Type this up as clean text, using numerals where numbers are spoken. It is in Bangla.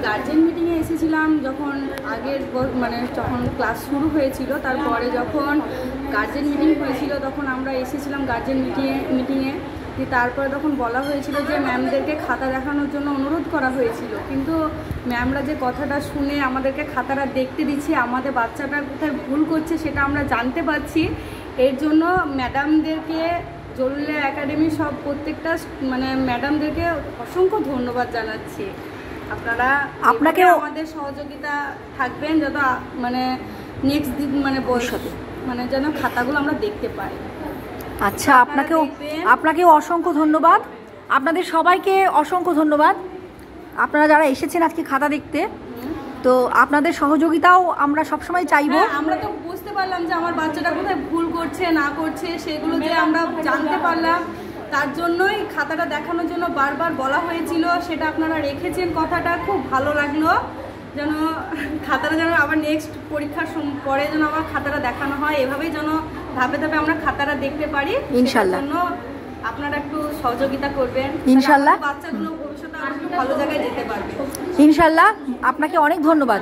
গার্জেন মিটিংয়ে এসেছিলাম যখন আগের মানে যখন ক্লাস শুরু হয়েছিল, তারপরে যখন গার্জেন মিটিং হয়েছিল তখন আমরা এসেছিলাম গার্জেন মিটিংয়ে। তারপরে তখন বলা হয়েছিল যে ম্যামদেরকে খাতা দেখানোর জন্য অনুরোধ করা হয়েছিল, কিন্তু ম্যামরা যে কথাটা শুনে আমাদেরকে খাতাটা দেখতে দিচ্ছে, আমাদের বাচ্চাটা কোথায় ভুল করছে সেটা আমরা জানতে পারছি। এর জন্য ম্যাডামদেরকে, জরুলিয়া একাডেমি সব প্রত্যেকটা মানে ম্যাডামদেরকে অসংখ্য ধন্যবাদ জানাচ্ছি। আপনাকে আমাদের সহযোগিতা থাকবেন যত মানে নেক্সট দিন মানে ভবিষ্যতে মানে যেন খাতাগুলো আমরা দেখতে পাই। আচ্ছা, আপনাকেও অসংখ্য ধন্যবাদ। আপনাদের সবাইকে অসংখ্য ধন্যবাদ, আপনারা যারা এসেছেন আজকে খাতা দেখতে। তো আপনাদের সহযোগিতাও আমরা সবসময় চাইবো। আমরা তো বুঝতে পারলাম যে আমার বাচ্চাটা কোথায় ভুল করছে না করছে, সেগুলো যে আমরা জানতে পারলাম, তার জন্যই খাতাটা দেখানোর জন্য বারবার বলা হয়েছিল। সেটা আপনারা রেখেছেন, কথাটা খুব ভালো লাগলো। যেন খাতাটা যেন আবার নেক্সট পরীক্ষার পরে যেন আবার খাতাটা দেখানো হয়, এভাবেই যেন ধাপে ধাপে আমরা খাতাটা দেখতে পারি। ইনশাআল্লাহ আপনারা একটু সহযোগিতা করবেন, ইনশাআল্লাহ বাচ্চাগুলো ভবিষ্যতে আরো ভালো জায়গায় যেতে পারবে। ইনশাআল্লাহ। আপনাকে অনেক ধন্যবাদ।